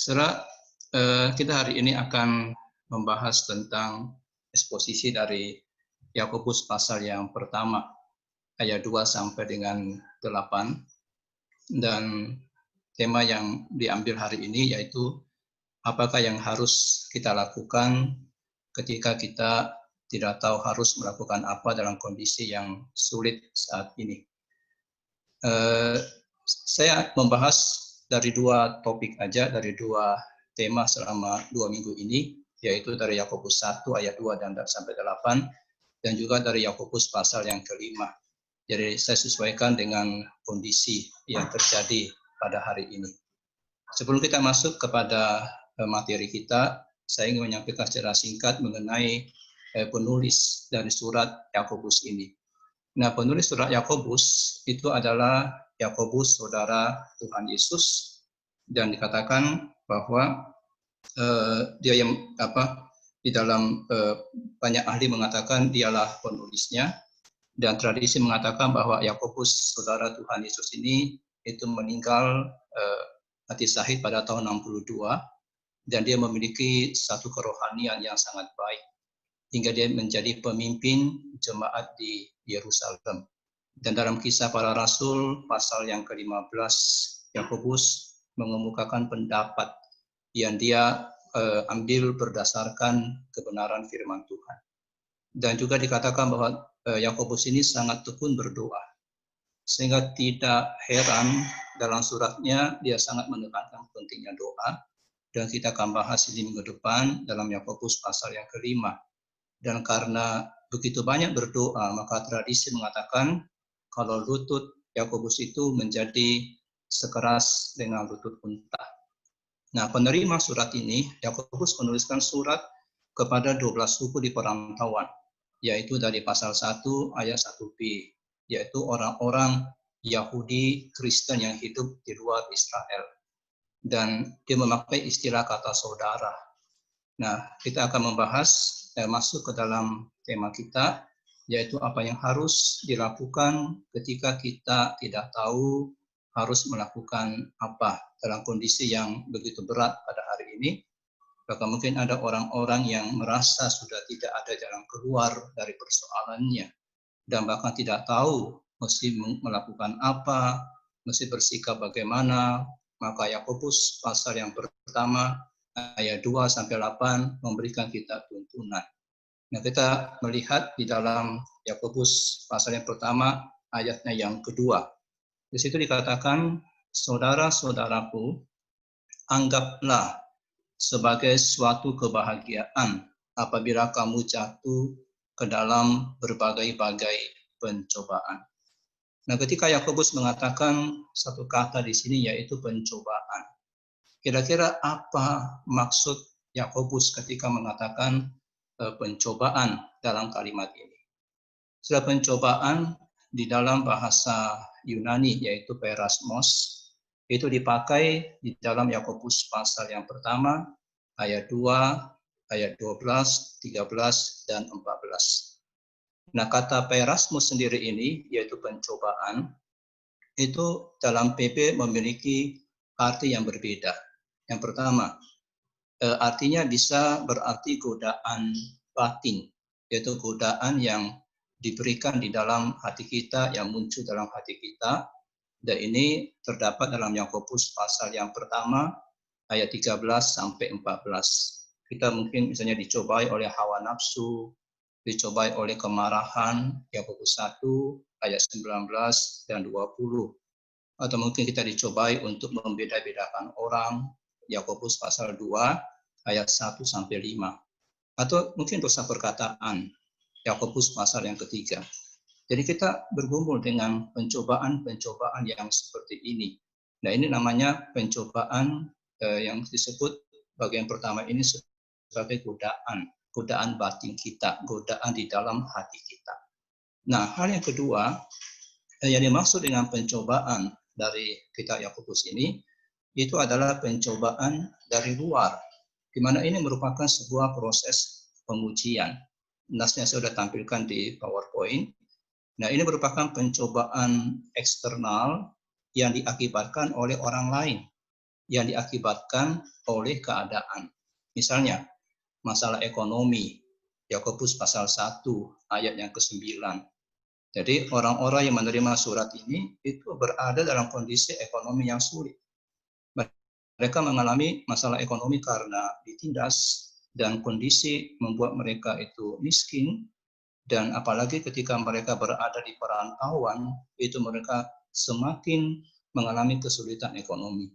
Saudara, kita hari ini akan membahas tentang eksposisi dari Yakobus pasal yang pertama, ayat 2 sampai dengan 8. Dan tema yang diambil hari ini yaitu apakah yang harus kita lakukan ketika kita tidak tahu harus melakukan apa dalam kondisi yang sulit saat ini. Saya membahas dari dua topik aja, dari dua tema selama 2 minggu ini, yaitu dari Yakobus 1 ayat 2 dan sampai 8, dan juga dari Yakobus pasal yang kelima. Jadi saya sesuaikan dengan kondisi yang terjadi pada hari ini. Sebelum kita masuk kepada materi kita, saya ingin menyampaikan secara singkat mengenai penulis dari surat Yakobus ini. Nah, penulis surat Yakobus itu adalah Yakobus, saudara Tuhan Yesus, dan dikatakan bahwa dia yang di dalam banyak ahli mengatakan dialah penulisnya, dan tradisi mengatakan bahwa Yakobus, saudara Tuhan Yesus ini itu meninggal mati syahid pada tahun 62, dan dia memiliki satu kerohanian yang sangat baik hingga dia menjadi pemimpin jemaat di Yerusalem. Dan dalam Kisah Para Rasul pasal yang ke-15, Yakobus mengemukakan pendapat yang dia ambil berdasarkan kebenaran firman Tuhan. Dan juga dikatakan bahwa Yakobus ini sangat tekun berdoa, sehingga tidak heran dalam suratnya dia sangat menekankan pentingnya doa, dan kita akan bahas ini minggu depan dalam Yakobus pasal yang kelima. Dan karena begitu banyak berdoa, maka tradisi mengatakan kalau lutut Yakobus itu menjadi sekeras dengan lutut unta. Nah, penerima surat ini, Yakobus menuliskan surat kepada 12 suku di perantauan, yaitu dari pasal 1 ayat 1b, yaitu orang-orang Yahudi Kristen yang hidup di luar Israel. Dan dia memakai istilah kata saudara. Nah, kita akan membahas masuk ke dalam tema kita, yaitu apa yang harus dilakukan ketika kita tidak tahu harus melakukan apa dalam kondisi yang begitu berat pada hari ini. Bahkan mungkin ada orang-orang yang merasa sudah tidak ada jalan keluar dari persoalannya, dan bahkan tidak tahu mesti melakukan apa, mesti bersikap bagaimana. Maka Yakobus pasal yang pertama ayat 2 sampai 8 memberikan kita tuntunan. Nah, kita melihat di dalam Yakobus pasal yang pertama ayatnya yang kedua. Di situ dikatakan, saudara-saudaraku, anggaplah sebagai suatu kebahagiaan apabila kamu jatuh ke dalam berbagai-bagai pencobaan. Nah, ketika Yakobus mengatakan satu kata di sini yaitu pencobaan, kira-kira apa maksud Yakobus ketika mengatakan pencobaan dalam kalimat ini? Sudah pencobaan di dalam bahasa Yunani yaitu perasmos, itu dipakai di dalam Yakobus pasal yang pertama ayat 2, ayat 12, 13, dan 14. Nah, kata perasmos sendiri ini yaitu pencobaan, itu dalam PB memiliki arti yang berbeda. Yang pertama, artinya bisa berarti godaan batin, yaitu godaan yang diberikan di dalam hati kita, yang muncul dalam hati kita. Dan ini terdapat dalam Yakobus pasal yang pertama ayat 13 sampai 14. Kita mungkin misalnya dicobai oleh hawa nafsu, dicobai oleh kemarahan, Yakobus 1 ayat 19 dan 20. Atau mungkin kita dicobai untuk membeda-bedakan orang, Yakobus pasal 2 ayat 1 sampai 5. Atau mungkin dosa perkataan, Yakobus pasal yang ketiga. Jadi kita bergumul dengan pencobaan-pencobaan yang seperti ini. Nah, ini namanya pencobaan yang disebut bagian pertama ini sebagai godaan batin kita, godaan di dalam hati kita. Nah, hal yang kedua yang dimaksud dengan pencobaan dari kitab Yakobus ini itu adalah pencobaan dari luar, di mana ini merupakan sebuah proses pengujian. Nasnya saya sudah tampilkan di PowerPoint. Nah, ini merupakan pencobaan eksternal yang diakibatkan oleh orang lain. yang diakibatkan oleh keadaan. Misalnya, masalah ekonomi, Yakobus pasal 1 ayat yang ke-9. Jadi orang-orang yang menerima surat ini itu berada dalam kondisi ekonomi yang sulit. Mereka mengalami masalah ekonomi karena ditindas dan kondisi membuat mereka itu miskin, dan apalagi ketika mereka berada di perantauan, itu mereka semakin mengalami kesulitan ekonomi.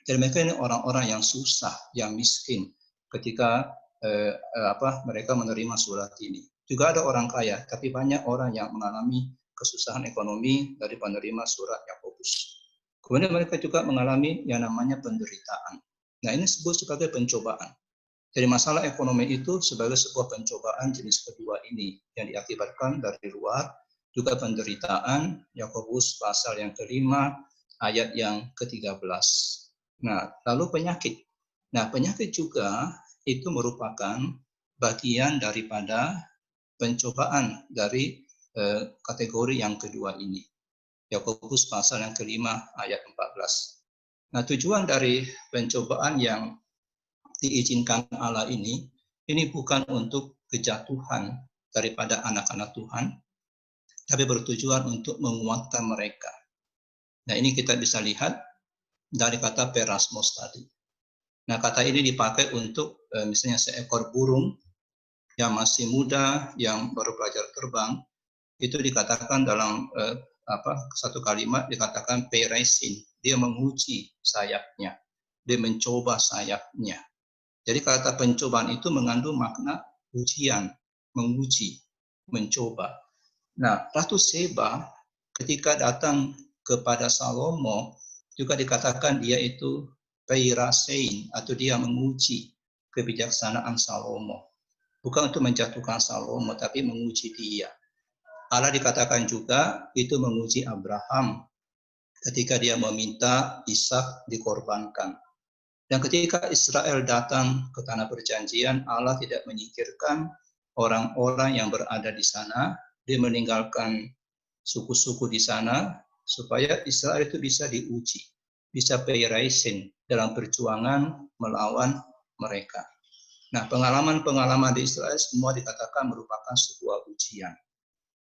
Jadi mereka ini orang-orang yang susah, yang miskin ketika mereka menerima surat ini. Juga ada orang kaya, tapi banyak orang yang mengalami kesusahan ekonomi dari penerima surat Yakobus. Kemudian mereka juga mengalami yang namanya penderitaan. Nah, ini disebut sebagai pencobaan. Jadi masalah ekonomi itu sebagai sebuah pencobaan jenis kedua ini yang diakibatkan dari luar, juga penderitaan, Yakobus pasal yang kelima ayat yang ke-13. Nah, lalu penyakit. Nah, penyakit juga itu merupakan bagian daripada pencobaan dari kategori yang kedua ini. Yakobus pasal yang kelima ayat 14. Nah, tujuan dari pencobaan yang diizinkan Allah ini bukan untuk kejatuhan daripada anak-anak Tuhan, tapi bertujuan untuk menguatkan mereka. Nah, ini kita bisa lihat dari kata perasmos tadi. Nah, kata ini dipakai untuk misalnya seekor burung yang masih muda, yang baru belajar terbang, itu dikatakan dalam satu kalimat dikatakan peresin, dia menguji sayapnya, dia mencoba sayapnya. Jadi kata pencobaan itu mengandung makna ujian, menguji, mencoba. Nah, Ratu Seba ketika datang kepada Salomo juga dikatakan dia itu peirasein, atau dia menguji kebijaksanaan Salomo. Bukan untuk menjatuhkan Salomo, tapi menguji dia. Allah dikatakan juga itu menguji Abraham ketika dia meminta Ishak dikorbankan. Dan ketika Israel datang ke tanah perjanjian, Allah tidak menyingkirkan orang-orang yang berada di sana. Dia meninggalkan suku-suku di sana supaya Israel itu bisa diuji, bisa peiraisen dalam perjuangan melawan mereka. Nah, pengalaman-pengalaman di Israel semua dikatakan merupakan sebuah ujian.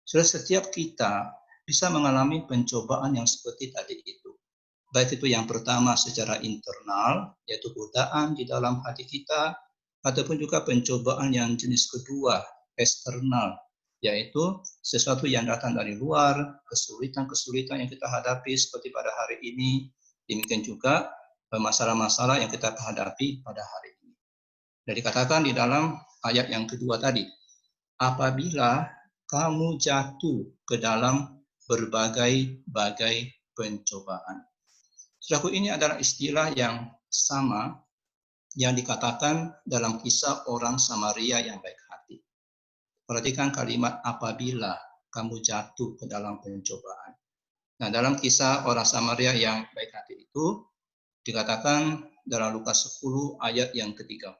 Sudah setiap kita bisa mengalami pencobaan yang seperti tadi itu. Baik itu yang pertama secara internal, yaitu godaan di dalam hati kita, ataupun juga pencobaan yang jenis kedua, eksternal, yaitu sesuatu yang datang dari luar, kesulitan-kesulitan yang kita hadapi seperti pada hari ini, demikian juga masalah-masalah yang kita hadapi pada hari ini. Dan dikatakan di dalam ayat yang kedua tadi, apabila kamu jatuh ke dalam berbagai-bagai pencobaan. Saudaraku, ini adalah istilah yang sama yang dikatakan dalam kisah orang Samaria yang baik hati. Perhatikan kalimat apabila kamu jatuh ke dalam pencobaan. Nah, dalam kisah orang Samaria yang baik hati itu dikatakan dalam Lukas 10 ayat yang ke-30.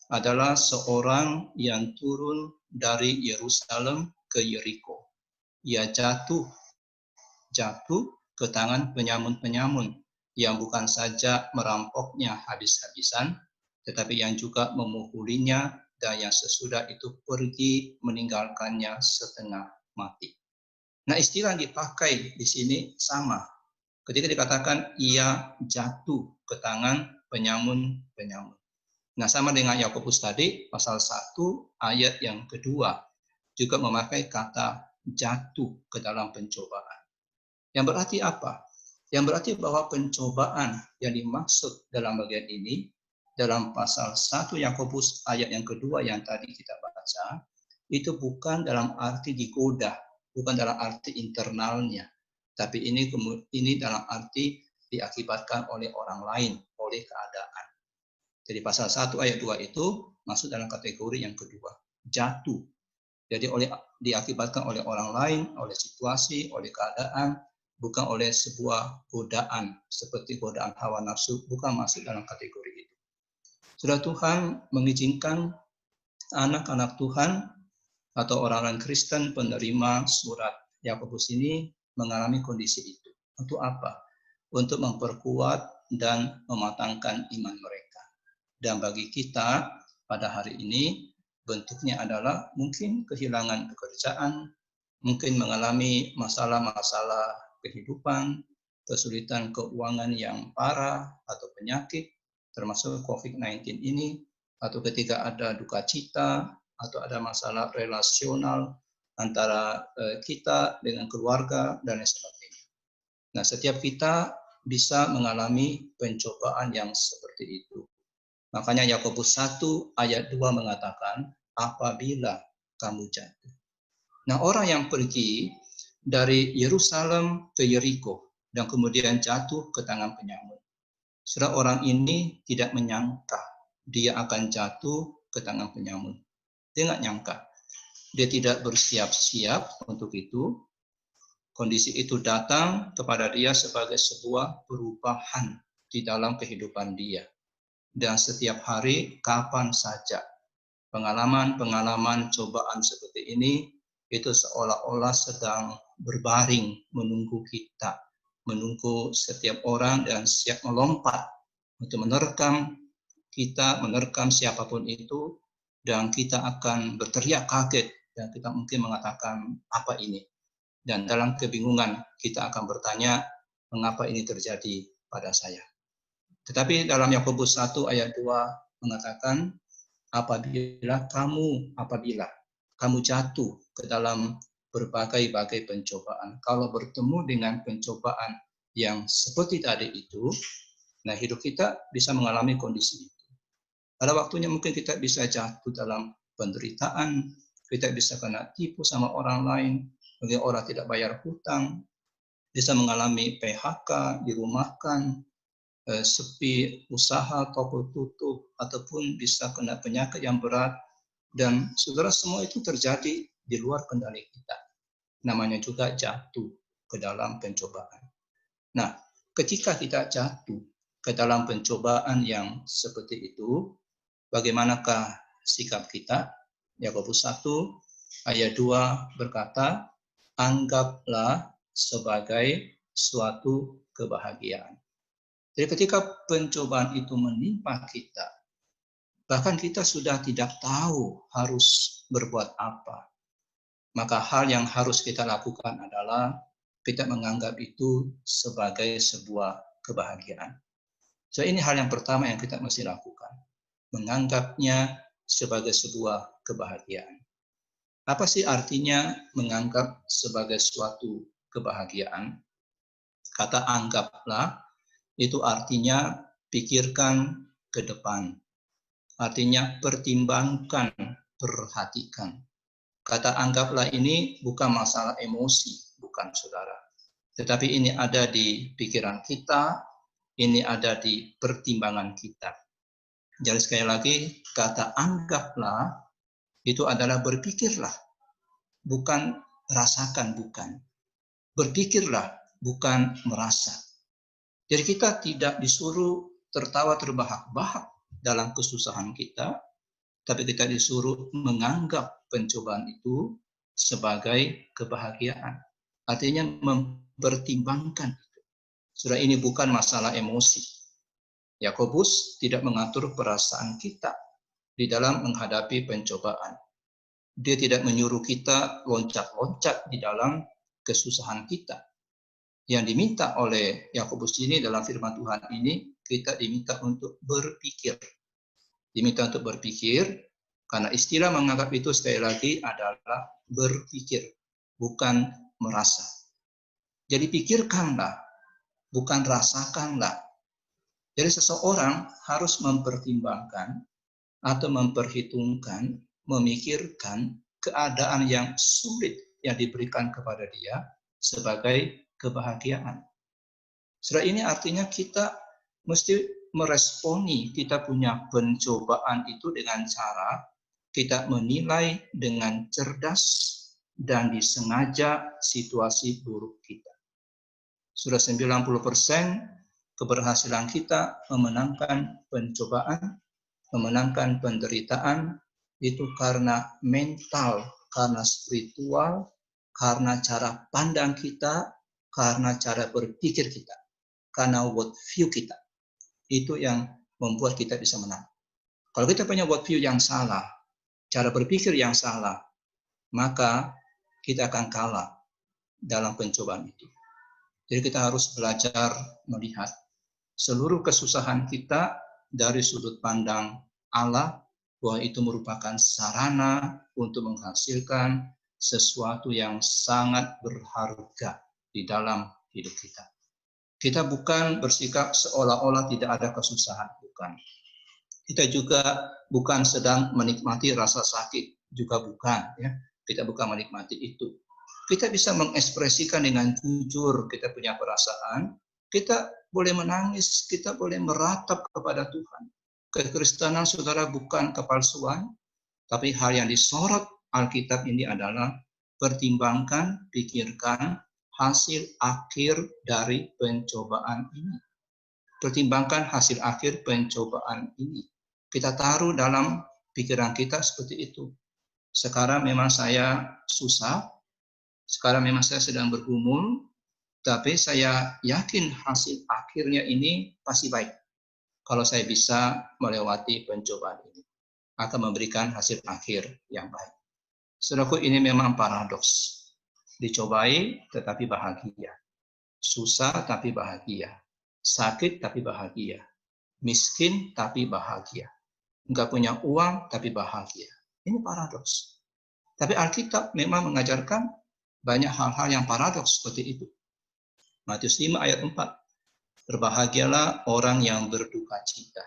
Adalah seorang yang turun dari Yerusalem ke Yeriko. Ia jatuh ke tangan penyamun-penyamun yang bukan saja merampoknya habis-habisan, tetapi yang juga memukulinya dan yang sesudah itu pergi meninggalkannya setengah mati. Nah, istilah yang dipakai di sini sama. Ketika dikatakan ia jatuh ke tangan penyamun-penyamun. Nah, sama dengan Yakobus tadi, pasal 1 ayat yang kedua, juga memakai kata jatuh ke dalam pencobaan. Yang berarti apa? Yang berarti bahwa pencobaan yang dimaksud dalam bagian ini, dalam pasal 1 Yakobus ayat yang kedua yang tadi kita baca, itu bukan dalam arti digoda, bukan dalam arti internalnya, tapi ini dalam arti diakibatkan oleh orang lain, oleh keadaan. Jadi pasal 1 ayat 2 itu masuk dalam kategori yang kedua, jatuh. Jadi diakibatkan oleh orang lain, oleh situasi, oleh keadaan, bukan oleh sebuah godaan, seperti godaan hawa nafsu, bukan masuk dalam kategori itu. Sudah Tuhan mengizinkan anak-anak Tuhan atau orang-orang Kristen penerima surat Yakobus ini mengalami kondisi itu. Untuk apa? Untuk memperkuat dan mematangkan iman mereka. Dan bagi kita pada hari ini, bentuknya adalah mungkin kehilangan pekerjaan, mungkin mengalami masalah-masalah kehidupan, kesulitan keuangan yang parah atau penyakit, termasuk COVID-19 ini, atau ketika ada duka cita, atau ada masalah relasional antara kita dengan keluarga, dan lain sebagainya. Nah, setiap kita bisa mengalami pencobaan yang seperti itu. Makanya Yakobus 1 ayat 2 mengatakan, apabila kamu jatuh. Nah, orang yang pergi dari Yerusalem ke Yeriko dan kemudian jatuh ke tangan penyamun. Saudara, orang ini tidak menyangka dia akan jatuh ke tangan penyamun. Dia nggak nyangka. Dia tidak bersiap-siap untuk itu. Kondisi itu datang kepada dia sebagai sebuah perubahan di dalam kehidupan dia. Dan setiap hari, kapan saja, pengalaman-pengalaman cobaan seperti ini, itu seolah-olah sedang berbaring menunggu kita, menunggu setiap orang dan siap melompat untuk menerkam kita, menerkam siapapun itu, dan kita akan berteriak kaget, dan kita mungkin mengatakan, apa ini? Dan dalam kebingungan kita akan bertanya, mengapa ini terjadi pada saya? Tetapi dalam Yakobus 1 ayat 2 mengatakan, apabila kamu jatuh ke dalam berbagai-bagai pencobaan, kalau bertemu dengan pencobaan yang seperti tadi itu, nah hidup kita bisa mengalami kondisi itu. Pada waktunya mungkin kita bisa jatuh dalam penderitaan, kita bisa kena tipu sama orang lain, mungkin orang tidak bayar hutang, bisa mengalami PHK, dirumahkan, sepi usaha, toko tutup, ataupun bisa kena penyakit yang berat. Dan saudara, semua itu terjadi di luar kendali kita. Namanya juga jatuh ke dalam pencobaan. Nah, ketika kita jatuh ke dalam pencobaan yang seperti itu, bagaimanakah sikap kita? Yakobus 1 ayat 2 berkata, anggaplah sebagai suatu kebahagiaan. Jadi ketika pencobaan itu menimpa kita, bahkan kita sudah tidak tahu harus berbuat apa, maka hal yang harus kita lakukan adalah kita menganggap itu sebagai sebuah kebahagiaan. So ini hal yang pertama yang kita mesti lakukan, menganggapnya sebagai sebuah kebahagiaan. Apa sih artinya menganggap sebagai suatu kebahagiaan? Kata anggaplah itu artinya pikirkan ke depan. Artinya pertimbangkan, perhatikan. Kata anggaplah ini bukan masalah emosi, bukan saudara. Tetapi ini ada di pikiran kita, ini ada di pertimbangan kita. Jadi sekali lagi, kata anggaplah itu adalah berpikirlah, bukan rasakan, bukan. Berpikirlah, bukan merasa. Jadi kita tidak disuruh tertawa terbahak-bahak dalam kesusahan kita, tapi kita disuruh menganggap pencobaan itu sebagai kebahagiaan. Artinya mempertimbangkan. Sudah ini bukan masalah emosi. Yakobus tidak mengatur perasaan kita di dalam menghadapi pencobaan. Dia tidak menyuruh kita loncat-loncat di dalam kesusahan kita. Yang diminta oleh Yakobus ini dalam firman Tuhan ini, kita diminta untuk berpikir. Diminta untuk berpikir, karena istilah menganggap itu sekali lagi adalah berpikir, bukan merasa. Jadi pikirkanlah, bukan rasakanlah. Jadi seseorang harus mempertimbangkan atau memperhitungkan, memikirkan keadaan yang sulit yang diberikan kepada dia sebagai kebahagiaan. Setelah ini artinya kita mesti meresponi kita punya pencobaan itu dengan cara kita menilai dengan cerdas dan disengaja situasi buruk kita. Sudah 90% keberhasilan kita memenangkan pencobaan, memenangkan penderitaan itu karena mental, karena spiritual, karena cara pandang kita, karena cara berpikir kita, karena world view kita. Itu yang membuat kita bisa menang. Kalau kita punya worldview yang salah, cara berpikir yang salah, maka kita akan kalah dalam pencobaan itu. Jadi kita harus belajar melihat seluruh kesusahan kita dari sudut pandang Allah, bahwa itu merupakan sarana untuk menghasilkan sesuatu yang sangat berharga di dalam hidup kita. Kita bukan bersikap seolah-olah tidak ada kesusahan, bukan. Kita juga bukan sedang menikmati rasa sakit, juga bukan. Ya. Kita bukan menikmati itu. Kita bisa mengekspresikan dengan jujur, kita punya perasaan, kita boleh menangis, kita boleh meratap kepada Tuhan. Kekristenan, saudara, bukan kepalsuan, tapi hal yang disorot Alkitab ini adalah pertimbangkan, pikirkan hasil akhir dari pencobaan ini. Pertimbangkan hasil akhir pencobaan ini. Kita taruh dalam pikiran kita seperti itu. Sekarang memang saya susah, sekarang memang saya sedang bergumul, tapi saya yakin hasil akhirnya ini pasti baik. Kalau saya bisa melewati pencobaan ini, akan memberikan hasil akhir yang baik. Saudaraku, ini memang paradoks. Dicobai tetapi bahagia. Susah tapi bahagia. Sakit tapi bahagia. Miskin tapi bahagia. Enggak punya uang tapi bahagia. Ini paradoks. Tapi Alkitab memang mengajarkan banyak hal-hal yang paradoks seperti itu. Matius 5 ayat 4. Berbahagialah orang yang berduka cita,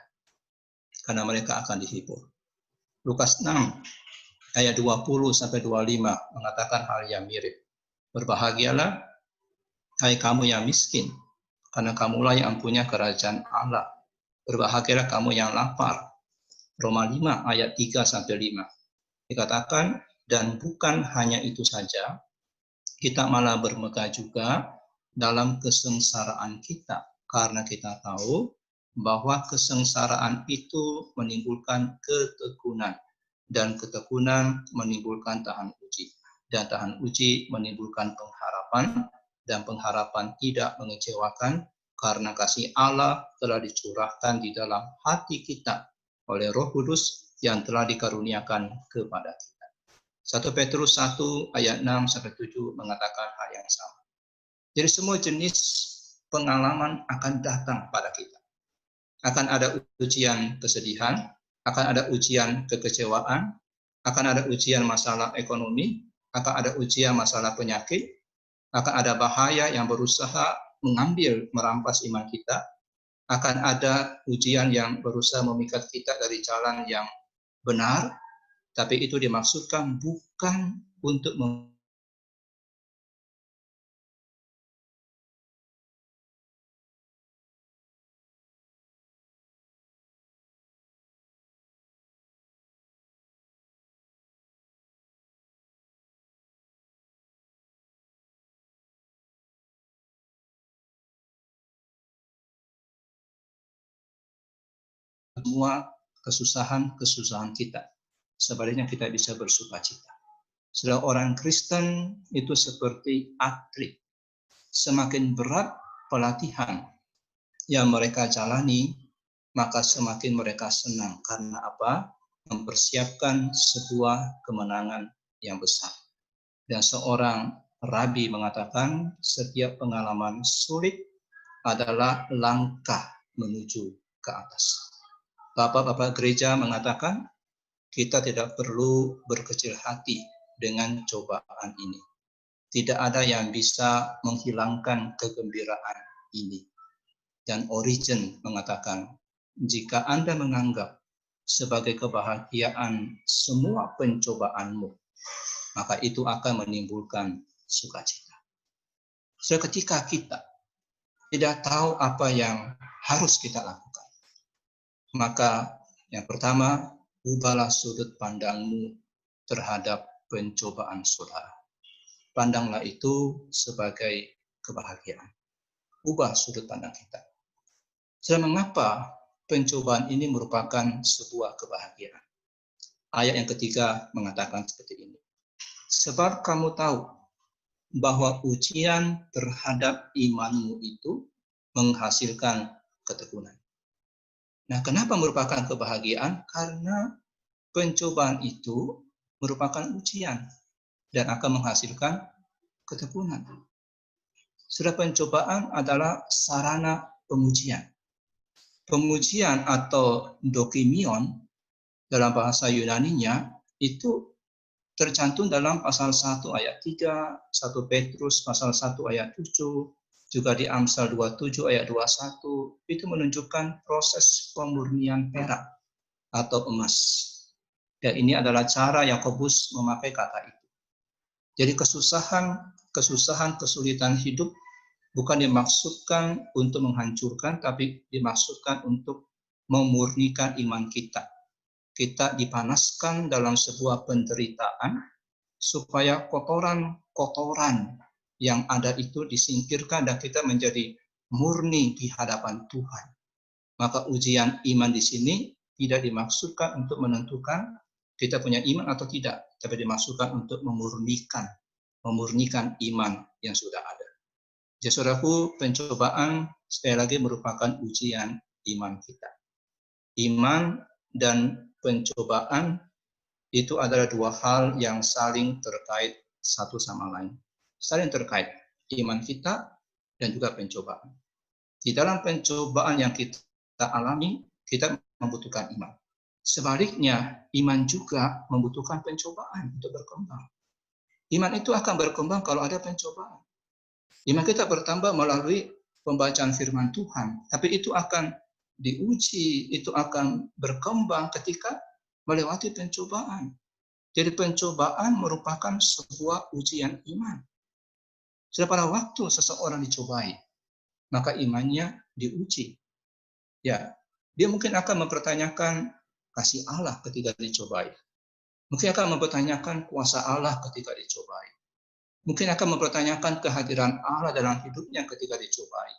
karena mereka akan dihibur. Lukas 6 ayat 20 sampai 25 mengatakan hal yang mirip. Berbahagialah hai kamu yang miskin, karena kamulah yang punya kerajaan Allah. Berbahagialah kamu yang lapar. Roma 5 ayat 3 sampai 5. Dikatakan, dan bukan hanya itu saja, kita malah bermegah juga dalam kesengsaraan kita, karena kita tahu bahwa kesengsaraan itu menimbulkan ketekunan, dan ketekunan menimbulkan tahan uji, dan tahan uji menimbulkan pengharapan, dan pengharapan tidak mengecewakan, karena kasih Allah telah dicurahkan di dalam hati kita oleh Roh Kudus yang telah dikaruniakan kepada kita. 1 Petrus 1 ayat 6 sampai 7 mengatakan hal yang sama. Jadi semua jenis pengalaman akan datang pada kita. Akan ada ujian kesedihan, akan ada ujian kekecewaan, akan ada ujian masalah ekonomi, akan ada ujian masalah penyakit, akan ada bahaya yang berusaha mengambil, merampas iman kita, akan ada ujian yang berusaha memikat kita dari jalan yang benar, tapi itu dimaksudkan bukan untuk semua kesusahan kita. Sebaliknya kita bisa bersukacita. Saudara, orang Kristen itu seperti atlet. Semakin berat pelatihan yang mereka jalani, maka semakin mereka senang. Karena apa? Mempersiapkan sebuah kemenangan yang besar. Dan seorang rabi mengatakan setiap pengalaman sulit adalah langkah menuju ke atas. Bapak-bapak gereja mengatakan kita tidak perlu berkecil hati dengan cobaan ini. Tidak ada yang bisa menghilangkan kegembiraan ini. Dan Origen mengatakan, jika Anda menganggap sebagai kebahagiaan semua pencobaanmu, maka itu akan menimbulkan sukacita. Seketika kita tidak tahu apa yang harus kita lakukan, maka yang pertama, ubahlah sudut pandangmu terhadap pencobaan saudara. Pandanglah itu sebagai kebahagiaan. Ubah sudut pandang kita. Saudara, mengapa pencobaan ini merupakan sebuah kebahagiaan? Ayat yang ketiga mengatakan seperti ini. Sebab kamu tahu bahwa ujian terhadap imanmu itu menghasilkan ketekunan. Nah, kenapa merupakan kebahagiaan? Karena pencobaan itu merupakan ujian dan akan menghasilkan ketekunan. Sudah pencobaan adalah sarana pengujian. Pengujian atau dokimion dalam bahasa Yunaninya itu tercantum dalam pasal 1 ayat 3, 1 Petrus pasal 1 ayat 7, juga di Amsal 27 ayat 21, itu menunjukkan proses pemurnian perak atau emas. Dan ini adalah cara Yakobus memakai kata itu. Jadi kesulitan hidup bukan dimaksudkan untuk menghancurkan, tapi dimaksudkan untuk memurnikan iman kita. Kita dipanaskan dalam sebuah penderitaan supaya kotoran-kotoran yang ada itu disingkirkan dan kita menjadi murni di hadapan Tuhan. Maka ujian iman di sini tidak dimaksudkan untuk menentukan kita punya iman atau tidak, tapi dimaksudkan untuk memurnikan iman yang sudah ada. Jadi saudaraku, pencobaan sekali lagi merupakan ujian iman kita. Iman dan pencobaan itu adalah dua hal yang saling terkait satu sama lain. Saling terkait, iman kita dan juga pencobaan. Di dalam pencobaan yang kita alami, kita membutuhkan iman. Sebaliknya, iman juga membutuhkan pencobaan untuk berkembang. Iman itu akan berkembang kalau ada pencobaan. Iman kita bertambah melalui pembacaan firman Tuhan, tapi itu akan diuji, itu akan berkembang ketika melewati pencobaan. Jadi pencobaan merupakan sebuah ujian iman. Sudah pada waktu seseorang dicobai, maka imannya diuji. Ya, dia mungkin akan mempertanyakan kasih Allah ketika dicobai. Mungkin akan mempertanyakan kuasa Allah ketika dicobai. Mungkin akan mempertanyakan kehadiran Allah dalam hidupnya ketika dicobai.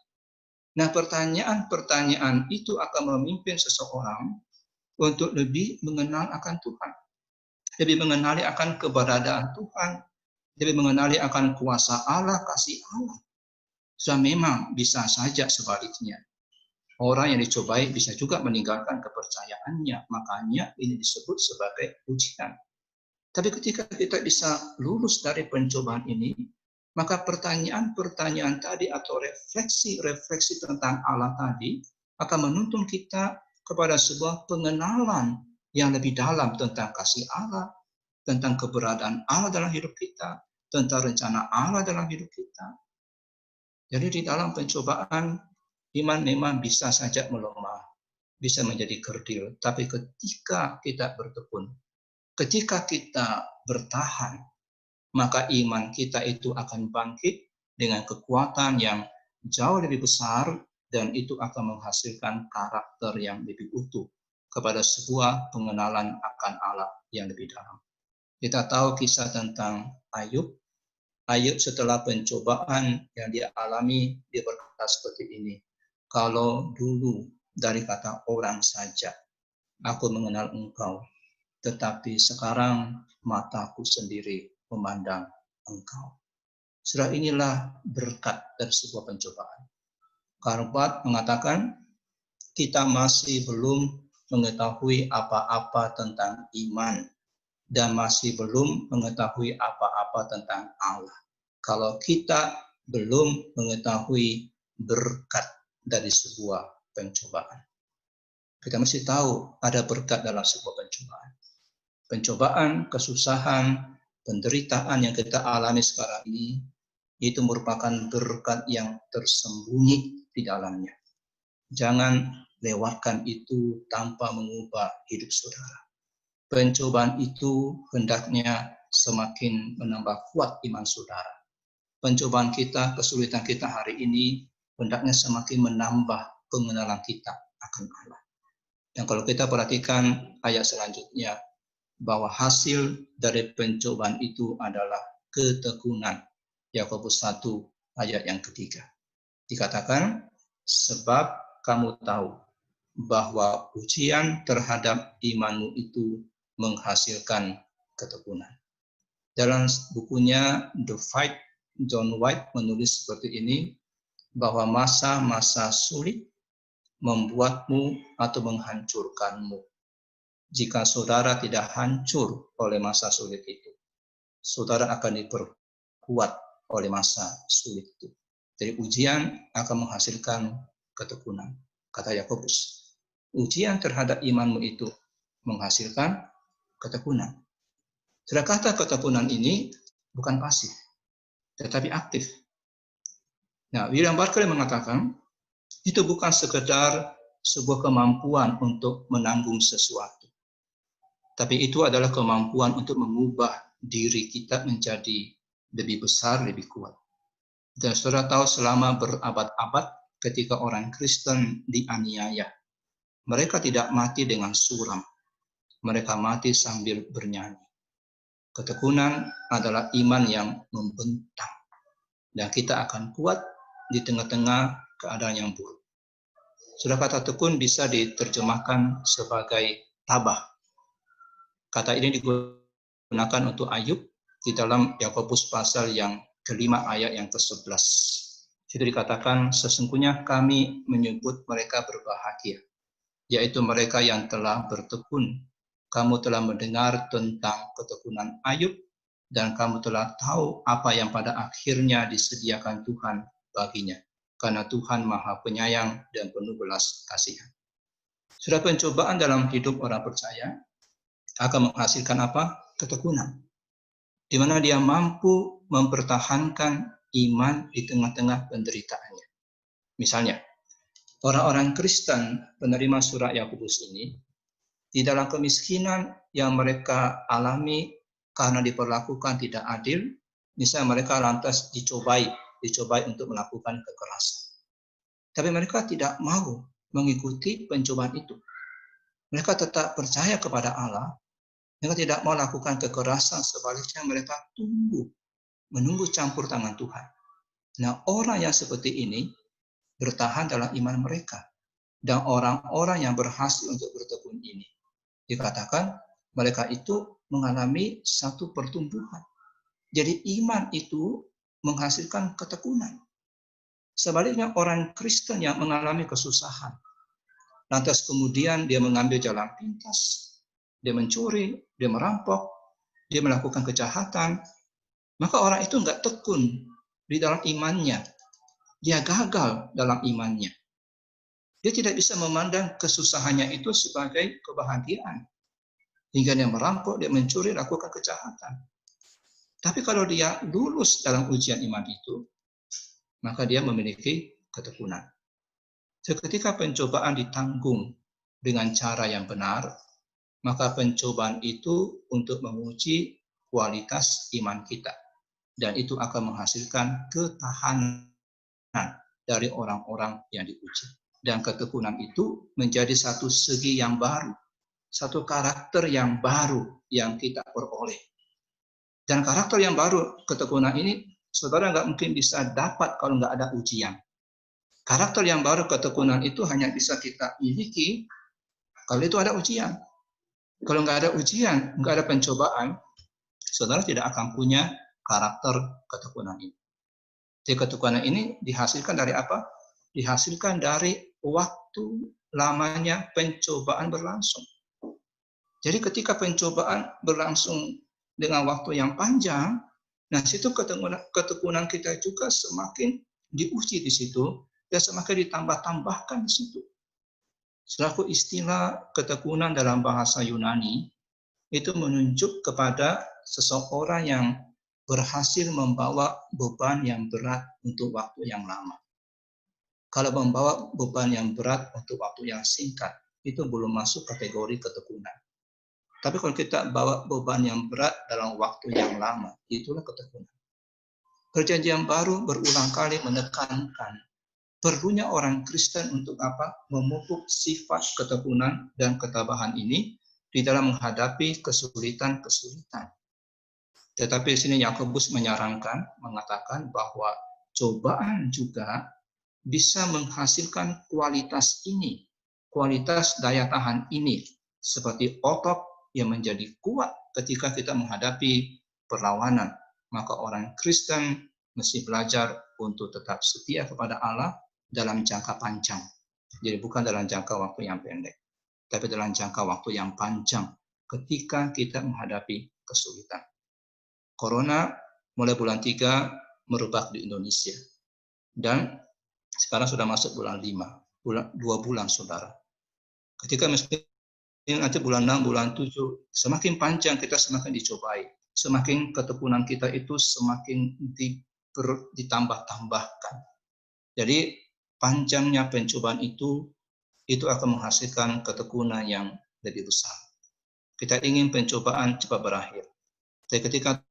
Nah, pertanyaan-pertanyaan itu akan memimpin seseorang untuk lebih mengenal akan Tuhan. Lebih mengenali akan keberadaan Tuhan. Lebih mengenali akan kuasa Allah, kasih Allah. So, memang bisa saja sebaliknya. Orang yang dicobai bisa juga meninggalkan kepercayaannya. Makanya ini disebut sebagai ujian. Tapi ketika kita bisa lulus dari pencobaan ini, maka pertanyaan-pertanyaan tadi atau refleksi-refleksi tentang Allah tadi akan menuntun kita kepada sebuah pengenalan yang lebih dalam tentang kasih Allah, tentang keberadaan Allah dalam hidup kita, tentang rencana Allah dalam hidup kita. Jadi di dalam pencobaan, iman memang bisa saja melemah, bisa menjadi kerdil. Tapi ketika kita bertekun, ketika kita bertahan, maka iman kita itu akan bangkit dengan kekuatan yang jauh lebih besar dan itu akan menghasilkan karakter yang lebih utuh kepada sebuah pengenalan akan Allah yang lebih dalam. Kita tahu kisah tentang Ayub. Ayub setelah pencobaan yang dia alami, dia berkata seperti ini, kalau dulu dari kata orang saja, aku mengenal engkau, tetapi sekarang mataku sendiri memandang engkau. Surah inilah berkat dari sebuah pencobaan. Karpat mengatakan, kita masih belum mengetahui apa-apa tentang iman dan masih belum mengetahui apa-apa tentang Allah. Kalau kita belum mengetahui berkat dari sebuah pencobaan. Kita mesti tahu ada berkat dalam sebuah pencobaan. Pencobaan, kesusahan, penderitaan yang kita alami sekarang ini, itu merupakan berkat yang tersembunyi di dalamnya. Jangan lewatkan itu tanpa mengubah hidup saudara. Pencobaan itu hendaknya semakin menambah kuat iman saudara. Pencobaan kita, kesulitan kita hari ini, hendaknya semakin menambah pengenalan kita akan Allah. Dan kalau kita perhatikan ayat selanjutnya, bahwa hasil dari pencobaan itu adalah ketekunan. Yakobus 1 ayat yang ketiga. Dikatakan, sebab kamu tahu bahwa ujian terhadap imanmu itu menghasilkan ketekunan. Dalam bukunya The Fight, John White menulis seperti ini, bahwa masa-masa sulit membuatmu atau menghancurkanmu. Jika saudara tidak hancur oleh masa sulit itu, saudara akan diperkuat oleh masa sulit itu. Jadi ujian akan menghasilkan ketekunan. Kata Yakobus, ujian terhadap imanmu itu menghasilkan ketekunan. Sudah kata ketekunan ini bukan pasif, tetapi aktif. Nah, William Barclay mengatakan, itu bukan sekedar sebuah kemampuan untuk menanggung sesuatu, tapi itu adalah kemampuan untuk mengubah diri kita menjadi lebih besar, lebih kuat. Dan saudara tahu selama berabad-abad ketika orang Kristen dianiaya, mereka tidak mati dengan suram, mereka mati sambil bernyanyi. Ketekunan adalah iman yang membentang, dan kita akan kuat di tengah-tengah keadaan yang buruk. Sudah kata tekun bisa diterjemahkan sebagai tabah. Kata ini digunakan untuk Ayub di dalam Yakobus pasal yang kelima ayat yang ke-11. Situ dikatakan, sesungguhnya kami menyebut mereka berbahagia, yaitu mereka yang telah bertekun. Kamu telah mendengar tentang ketekunan Ayub, dan kamu telah tahu apa yang pada akhirnya disediakan Tuhan baginya, karena Tuhan Maha Penyayang dan penuh belas kasihan. Sudah pencobaan dalam hidup orang percaya akan menghasilkan apa? Ketekunan. Di mana dia mampu mempertahankan iman di tengah-tengah penderitaannya. Misalnya, orang-orang Kristen penerima surat Yakobus ini, di dalam kemiskinan yang mereka alami karena diperlakukan tidak adil, misalnya mereka lantas dicobai untuk melakukan kekerasan. Tapi mereka tidak mau mengikuti pencobaan itu. Mereka tetap percaya kepada Allah, mereka tidak mau lakukan kekerasan, sebaliknya mereka menunggu campur tangan Tuhan. Nah, orang yang seperti ini bertahan dalam iman mereka. Dan orang-orang yang berhasil untuk bertekun ini, dikatakan mereka itu mengalami satu pertumbuhan. Jadi iman itu menghasilkan ketekunan. Sebaliknya orang Kristen yang mengalami kesusahan, lantas kemudian dia mengambil jalan pintas, dia mencuri, dia merampok, dia melakukan kejahatan, maka orang itu enggak tekun di dalam imannya. Dia gagal dalam imannya. Dia tidak bisa memandang kesusahannya itu sebagai kebahagiaan. Hingga dia merampok, dia mencuri, lakukan kejahatan. Tapi kalau dia lulus dalam ujian iman itu, maka dia memiliki ketekunan. Ketika pencobaan ditanggung dengan cara yang benar, maka pencobaan itu untuk menguji kualitas iman kita. Dan itu akan menghasilkan ketahanan dari orang-orang yang diuji. Dan ketekunan itu menjadi satu segi yang baru, satu karakter yang baru yang kita peroleh. Dan karakter yang baru, ketekunan ini, saudara nggak mungkin bisa dapat kalau nggak ada ujian. Karakter yang baru, ketekunan itu hanya bisa kita miliki kalau itu ada ujian. Kalau nggak ada ujian, nggak ada pencobaan, saudara tidak akan punya karakter ketekunan ini. Jadi ketekunan ini dihasilkan dari apa? Dihasilkan dari waktu lamanya pencobaan berlangsung. Jadi ketika pencobaan berlangsung dengan waktu yang panjang, nah situ ketekunan kita juga semakin diuji di situ, dan semakin ditambah-tambahkan di situ. Selaku istilah ketekunan dalam bahasa Yunani, itu menunjuk kepada seseorang yang berhasil membawa beban yang berat untuk waktu yang lama. Kalau membawa beban yang berat untuk waktu yang singkat, itu belum masuk kategori ketekunan. Tapi kalau kita bawa beban yang berat dalam waktu yang lama, itulah ketekunan. Perjanjian baru berulang kali menekankan perlunya orang Kristen untuk apa? Memupuk sifat ketekunan dan ketabahan ini di dalam menghadapi kesulitan-kesulitan. Tetapi di sini Yakobus menyarankan, mengatakan bahwa cobaan juga bisa menghasilkan kualitas ini, kualitas daya tahan ini, seperti otot yang menjadi kuat ketika kita menghadapi perlawanan. Maka orang Kristen mesti belajar untuk tetap setia kepada Allah dalam jangka panjang. Jadi bukan dalam jangka waktu yang pendek, tapi dalam jangka waktu yang panjang ketika kita menghadapi kesulitan. Corona mulai bulan 3 merebak di Indonesia. Dan sekarang sudah masuk bulan 5, 2 bulan saudara. Ketika nanti bulan 6, bulan 7, semakin panjang kita semakin dicobai. Semakin ketekunan kita itu semakin ditambah-tambahkan. Jadi panjangnya pencobaan itu akan menghasilkan ketekunan yang lebih besar. Kita ingin pencobaan cepat berakhir. Tapi ketika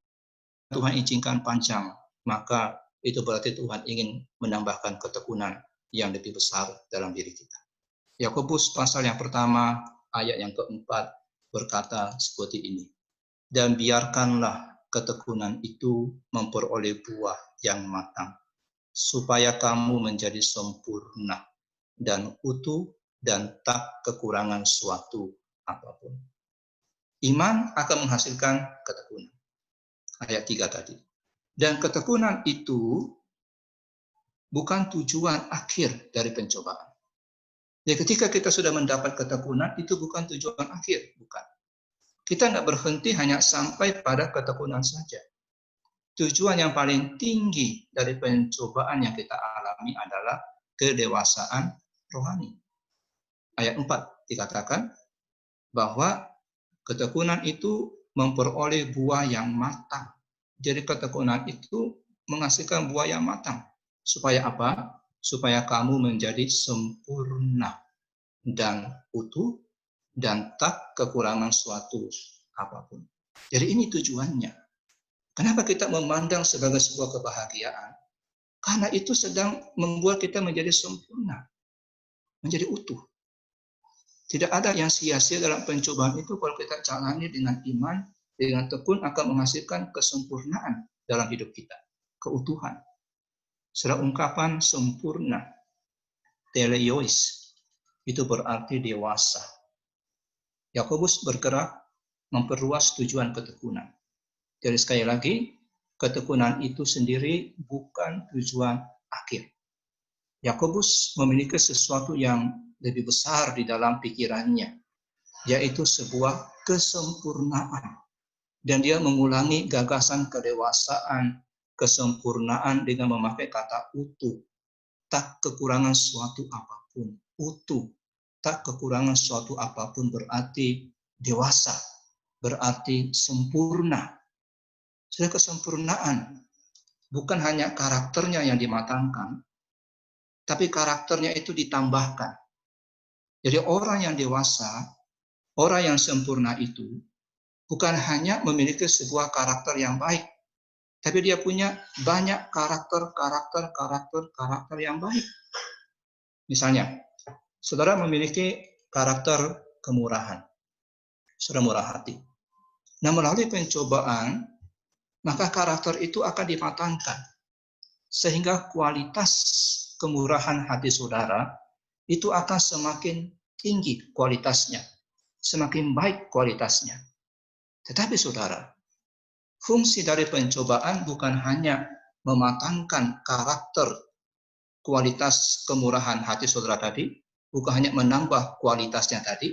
Tuhan izinkan panjang, maka itu berarti Tuhan ingin menambahkan ketekunan yang lebih besar dalam diri kita. Yakobus pasal yang pertama, ayat yang keempat berkata seperti ini. Dan biarkanlah ketekunan itu memperoleh buah yang matang, supaya kamu menjadi sempurna dan utuh dan tak kekurangan suatu apapun. Iman akan menghasilkan ketekunan. Ayat 3 tadi. Dan ketekunan itu bukan tujuan akhir dari pencobaan. Jadi ketika kita sudah mendapat ketekunan, itu bukan tujuan akhir, bukan. Kita nggak berhenti hanya sampai pada ketekunan saja. Tujuan yang paling tinggi dari pencobaan yang kita alami adalah kedewasaan rohani. Ayat 4 dikatakan bahwa ketekunan itu memperoleh buah yang matang. Jadi ketekunan itu menghasilkan buah yang matang. Supaya apa? Supaya kamu menjadi sempurna dan utuh dan tak kekurangan suatu apapun. Jadi ini tujuannya. Kenapa kita memandang sebagai sebuah kebahagiaan? Karena itu sedang membuat kita menjadi sempurna, menjadi utuh. Tidak ada yang sia-sia dalam pencobaan itu kalau kita jalani dengan iman, dengan tekun akan menghasilkan kesempurnaan dalam hidup kita, keutuhan. Setelah ungkapan sempurna, teleiois, itu berarti dewasa. Yakobus bergerak memperluas tujuan ketekunan. Jadi sekali lagi, ketekunan itu sendiri bukan tujuan akhir. Yakobus memiliki sesuatu yang lebih besar di dalam pikirannya, yaitu sebuah kesempurnaan. Dan dia mengulangi gagasan kedewasaan, kesempurnaan dengan memakai kata utuh. Tak kekurangan suatu apapun. Utuh, tak kekurangan suatu apapun berarti dewasa, berarti sempurna. Sudah kesempurnaan, bukan hanya karakternya yang dimatangkan, tapi karakternya itu ditambahkan. Jadi orang yang dewasa, orang yang sempurna itu, bukan hanya memiliki sebuah karakter yang baik, tapi dia punya banyak karakter yang baik. Misalnya, saudara memiliki karakter kemurahan, saudara murah hati. Nah, melalui pencobaan, maka karakter itu akan dimatangkan. Sehingga kualitas kemurahan hati saudara itu akan semakin tinggi kualitasnya, semakin baik kualitasnya. Tetapi saudara, fungsi dari pencobaan bukan hanya mematangkan karakter kualitas kemurahan hati saudara tadi, bukan hanya menambah kualitasnya tadi,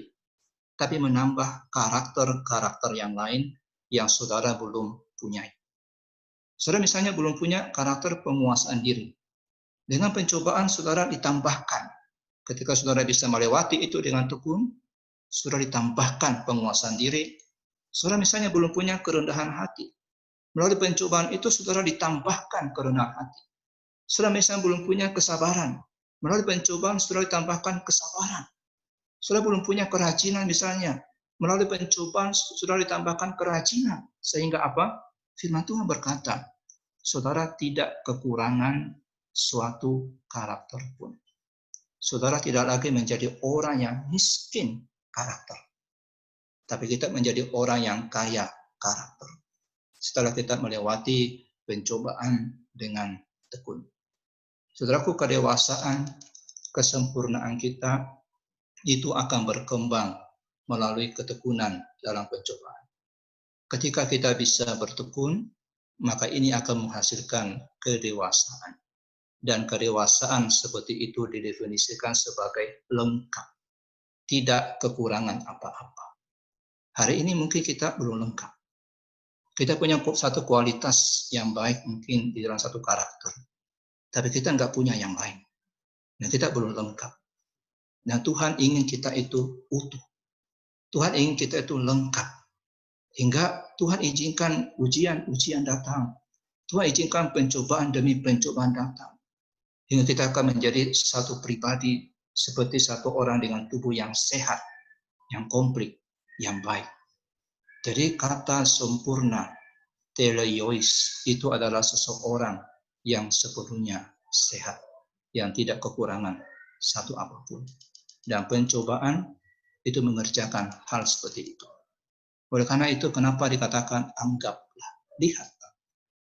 tapi menambah karakter-karakter yang lain yang saudara belum punyai. Saudara misalnya belum punya karakter penguasaan diri. Dengan pencobaan saudara ditambahkan. Ketika saudara bisa melewati itu dengan tekun, saudara ditambahkan penguasaan diri. Saudara misalnya belum punya kerendahan hati. Melalui pencobaan itu saudara ditambahkan kerendahan hati. Saudara misalnya belum punya kesabaran. Melalui pencobaan saudara ditambahkan kesabaran. Saudara belum punya kerajinan misalnya. Melalui pencobaan saudara ditambahkan kerajinan. Sehingga apa? Firman Tuhan berkata, saudara tidak kekurangan suatu karakter pun. Saudara tidak lagi menjadi orang yang miskin karakter. Tapi kita menjadi orang yang kaya karakter. Setelah kita melewati pencobaan dengan tekun. Saudaraku, kedewasaan, kesempurnaan kita itu akan berkembang melalui ketekunan dalam pencobaan. Ketika kita bisa bertekun, maka ini akan menghasilkan kedewasaan. Dan kedewasaan seperti itu didefinisikan sebagai lengkap, tidak kekurangan apa-apa. Hari ini mungkin kita belum lengkap. Kita punya satu kualitas yang baik mungkin di dalam satu karakter, tapi kita nggak punya yang lain. Dan kita belum lengkap. Dan Tuhan ingin kita itu utuh. Tuhan ingin kita itu lengkap. Hingga Tuhan izinkan ujian-ujian datang. Tuhan izinkan pencobaan demi pencobaan datang. Hingga kita akan menjadi satu pribadi seperti satu orang dengan tubuh yang sehat, yang komplit, yang baik. Jadi kata sempurna, teleiois, itu adalah seseorang yang sepenuhnya sehat, yang tidak kekurangan satu apapun. Dan pencobaan itu mengerjakan hal seperti itu. Oleh karena itu, kenapa dikatakan anggaplah, lihatlah,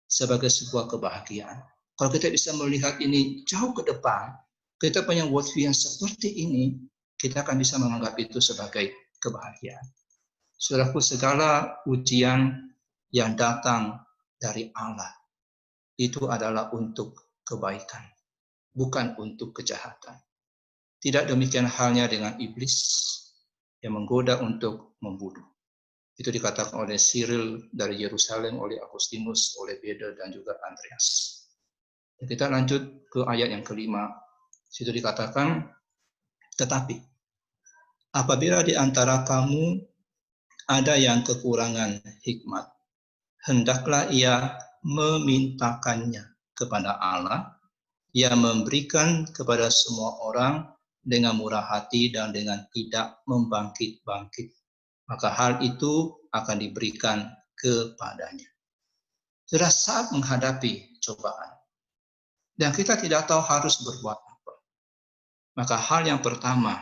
sebagai sebuah kebahagiaan. Kalau kita bisa melihat ini jauh ke depan, kita punya worldview yang seperti ini, kita akan bisa menganggap itu sebagai kebahagiaan. Saudaraku, segala ujian yang datang dari Allah, itu adalah untuk kebaikan, bukan untuk kejahatan. Tidak demikian halnya dengan iblis yang menggoda untuk membunuh. Itu dikatakan oleh Cyril dari Yerusalem, oleh Agustinus, oleh Beda, dan juga Andreas. Kita lanjut ke ayat yang kelima. Situ dikatakan, tetapi apabila di antara kamu ada yang kekurangan hikmat, hendaklah ia memintakannya kepada Allah, yang memberikan kepada semua orang dengan murah hati dan dengan tidak membangkit-bangkit. Maka hal itu akan diberikan kepadanya. Sudah saat menghadapi cobaan, dan kita tidak tahu harus berbuat apa. Maka hal yang pertama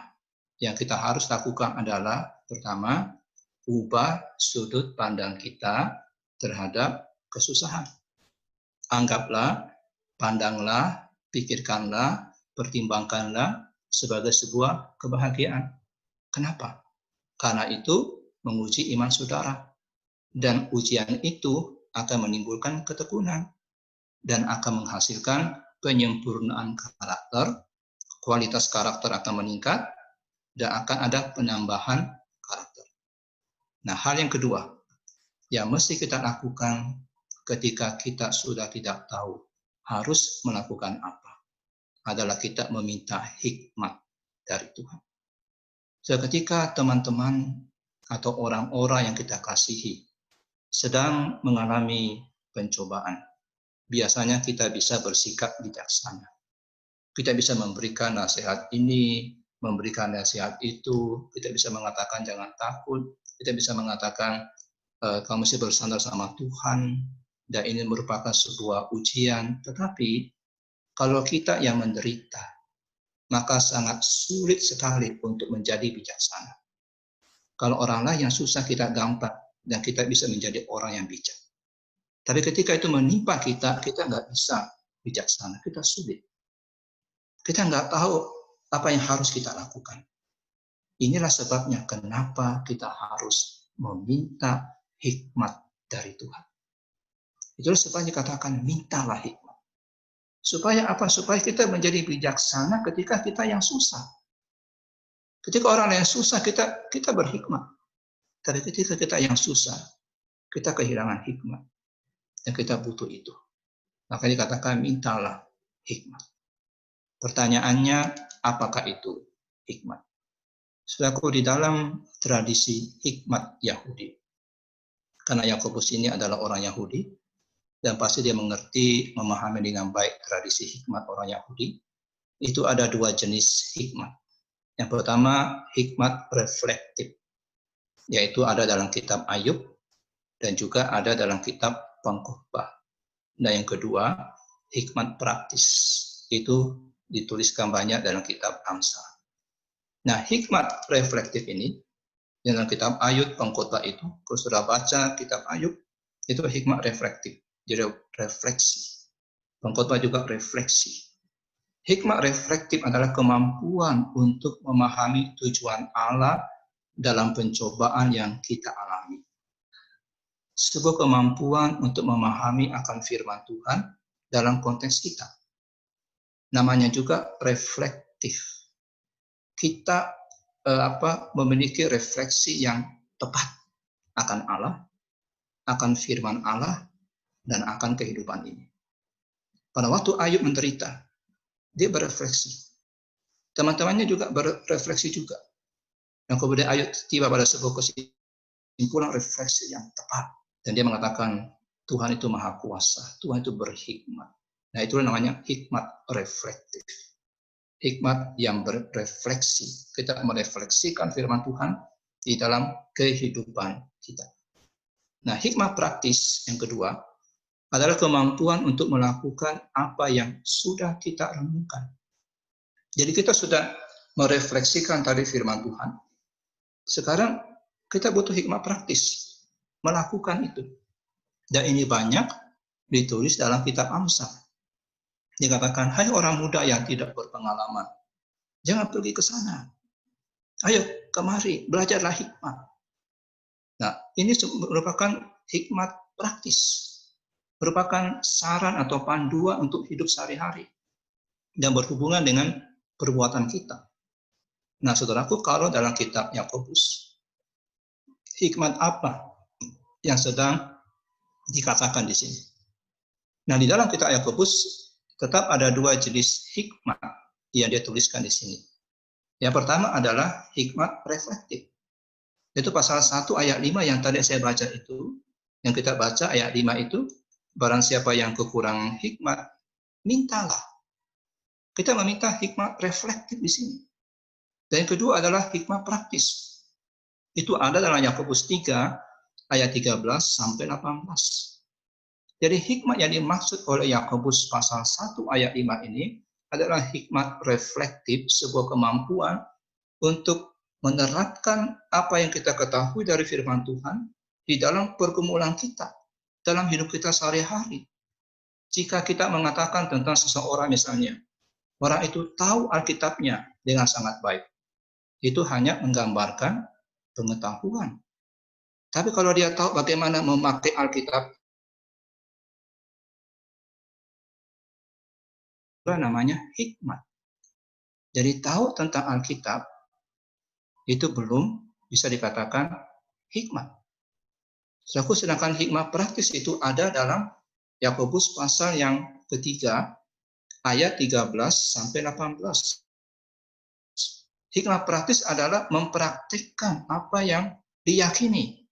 yang kita harus lakukan adalah, pertama, ubah sudut pandang kita terhadap kesusahan. Anggaplah, pandanglah, pikirkanlah, pertimbangkanlah sebagai sebuah kebahagiaan. Kenapa? Karena itu menguji iman saudara. Dan ujian itu akan menimbulkan ketekunan dan akan menghasilkan penyempurnaan karakter, kualitas karakter akan meningkat, dan akan ada penambahan karakter. Nah, hal yang kedua yang mesti kita lakukan ketika kita sudah tidak tahu harus melakukan apa, adalah kita meminta hikmat dari Tuhan. Ketika teman-teman atau orang-orang yang kita kasihi sedang mengalami pencobaan, biasanya kita bisa bersikap bijaksana. Kita bisa memberikan nasihat ini, memberikan nasihat itu, kita bisa mengatakan jangan takut, kita bisa mengatakan kamu mesti bersandar sama Tuhan, dan ini merupakan sebuah ujian. Tetapi kalau kita yang menderita, maka sangat sulit sekali untuk menjadi bijaksana. Kalau orang lain yang susah kita gampang, dan kita bisa menjadi orang yang bijak. Tapi ketika itu menimpa kita, kita nggak bisa bijaksana, kita sulit. Kita nggak tahu apa yang harus kita lakukan. Inilah sebabnya kenapa kita harus meminta hikmat dari Tuhan. Itulah sebabnya dikatakan mintalah hikmat. Supaya apa? Supaya kita menjadi bijaksana ketika kita yang susah. Ketika orang yang susah kita berhikmat. Tapi ketika kita yang susah, kita kehilangan hikmat. Dan kita butuh itu. Maka dikatakan mintalah hikmat. Pertanyaannya, apakah itu hikmat? Saudaraku, di dalam tradisi hikmat Yahudi, karena Yakobus ini adalah orang Yahudi, dan pasti dia mengerti, memahami dengan baik tradisi hikmat orang Yahudi, itu ada dua jenis hikmat. Yang pertama, hikmat reflektif, yaitu ada dalam kitab Ayub, dan juga ada dalam kitab Pengkhotbah. Dan yang kedua, hikmat praktis, itu dituliskan banyak dalam kitab Amsal. Nah, hikmat reflektif ini, dalam kitab Ayub, Pengkhotbah itu, kalau sudah baca kitab Ayub, itu hikmat reflektif, jadi refleksi. Pengkhotbah juga refleksi. Hikmat reflektif adalah kemampuan untuk memahami tujuan Allah dalam pencobaan yang kita alami. Sebuah kemampuan untuk memahami akan firman Tuhan dalam konteks kita. Namanya juga reflektif. Kita memiliki refleksi yang tepat akan Allah, akan firman Allah, dan akan kehidupan ini. Pada waktu Ayub menderita, dia berefleksi. Teman-temannya juga berefleksi juga. Dan kemudian Ayub tiba pada sebuah kesimpulan refleksi yang tepat. Dan dia mengatakan, Tuhan itu maha kuasa, Tuhan itu berhikmat. Nah, itulah namanya hikmat reflektif. Hikmat yang berefleksi. Kita merefleksikan firman Tuhan di dalam kehidupan kita. Nah, hikmat praktis yang kedua adalah kemampuan untuk melakukan apa yang sudah kita renungkan. Jadi kita sudah merefleksikan tadi firman Tuhan. Sekarang kita butuh hikmat praktis melakukan itu. Dan ini banyak ditulis dalam kitab Amsal. Dikatakan, hai orang muda yang tidak berpengalaman, jangan pergi ke sana. Ayo kemari, belajarlah hikmat. Nah, ini merupakan hikmat praktis. Merupakan saran atau panduan untuk hidup sehari-hari dan berhubungan dengan perbuatan kita. Nah, saudaraku, kalau dalam kitab Yakobus, hikmat apa yang sedang dikatakan di sini? Nah, di dalam kitab Yakobus tetap ada dua jenis hikmat yang dia tuliskan di sini. Yang pertama adalah hikmat reflektif. Itu pasal 1 ayat 5 yang tadi saya baca itu, yang kita baca ayat 5 itu, barang siapa yang kekurangan hikmat, mintalah. Kita meminta hikmat reflektif di sini. Dan yang kedua adalah hikmat praktis. Itu ada dalam Yakobus 3 ayat 13 sampai 18. Jadi hikmat yang dimaksud oleh Yakobus pasal 1 ayat 5 ini adalah hikmat reflektif, sebuah kemampuan untuk menerapkan apa yang kita ketahui dari firman Tuhan di dalam pergumulan kita, dalam hidup kita sehari-hari. Jika kita mengatakan tentang seseorang misalnya, orang itu tahu Alkitabnya dengan sangat baik, itu hanya menggambarkan pengetahuan. Tapi kalau dia tahu bagaimana memakai Alkitab, itu namanya hikmat. Jadi tahu tentang Alkitab, itu belum bisa dikatakan hikmat. Sedangkan hikmat praktis itu ada dalam Yakobus pasal yang ketiga, ayat 13 sampai 18. Hikmat praktis adalah mempraktikkan apa yang diyakini,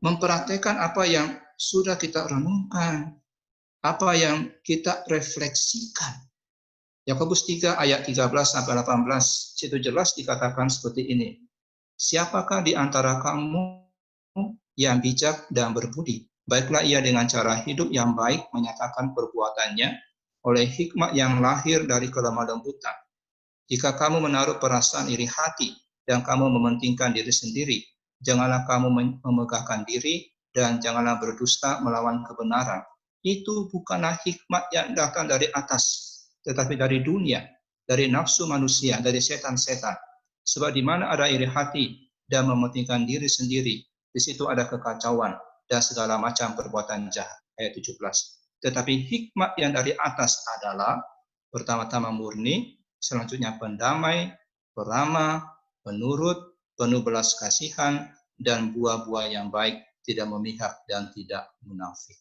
mempraktikkan apa yang sudah kita renungkan, apa yang kita refleksikan. Yakobus 3 ayat 13 sampai 18, situ jelas dikatakan seperti ini. Siapakah di antara kamu yang bijak dan berbudi? Baiklah ia dengan cara hidup yang baik menyatakan perbuatannya oleh hikmat yang lahir dari kelemah lembutan. Jika kamu menaruh perasaan iri hati dan kamu mementingkan diri sendiri, janganlah kamu memegahkan diri dan janganlah berdusta melawan kebenaran. Itu bukanlah hikmat yang datang dari atas, tetapi dari dunia, dari nafsu manusia, dari setan-setan. Sebab di mana ada iri hati dan mementingkan diri sendiri, di situ ada kekacauan dan segala macam perbuatan jahat. Ayat 17. Tetapi hikmat yang dari atas adalah pertama-tama murni, selanjutnya pendamai, peramah, penurut, penuh belas kasihan, dan buah-buah yang baik, tidak memihak dan tidak munafik.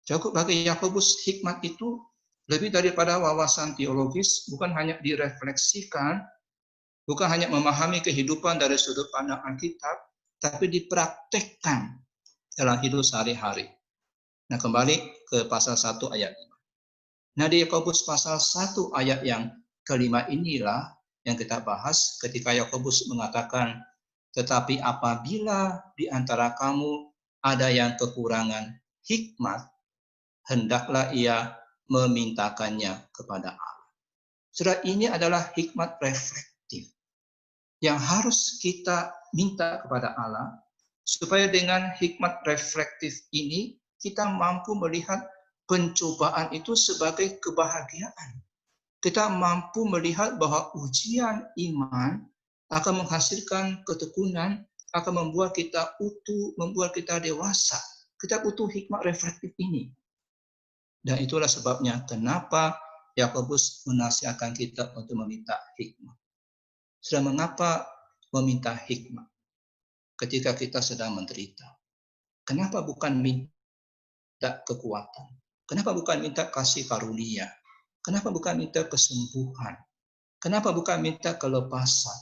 Cukup bagi Yakobus, hikmat itu lebih daripada wawasan teologis, bukan hanya direfleksikan, bukan hanya memahami kehidupan dari sudut pandang Alkitab, tapi dipraktekkan dalam hidup sehari-hari. Nah, kembali ke pasal 1 ayat 5. Nah, di Yakobus pasal 1 ayat yang kelima inilah yang kita bahas ketika Yakobus mengatakan, tetapi apabila di antara kamu ada yang kekurangan hikmat, hendaklah ia memintakannya kepada Allah. Saudara, ini adalah hikmat reflektif yang harus kita minta kepada Allah, supaya dengan hikmat reflektif ini kita mampu melihat pencobaan itu sebagai kebahagiaan. Kita mampu melihat bahwa ujian iman akan menghasilkan ketekunan, akan membuat kita utuh, membuat kita dewasa. Kita butuh hikmat reflektif ini. Dan itulah sebabnya kenapa Yakobus menasihatkan kita untuk meminta hikmat. Sudah mengapa meminta hikmat ketika kita sedang menderita? Kenapa bukan minta kekuatan? Kenapa bukan minta kasih karunia? Kenapa bukan minta kesembuhan? Kenapa bukan minta kelepasan?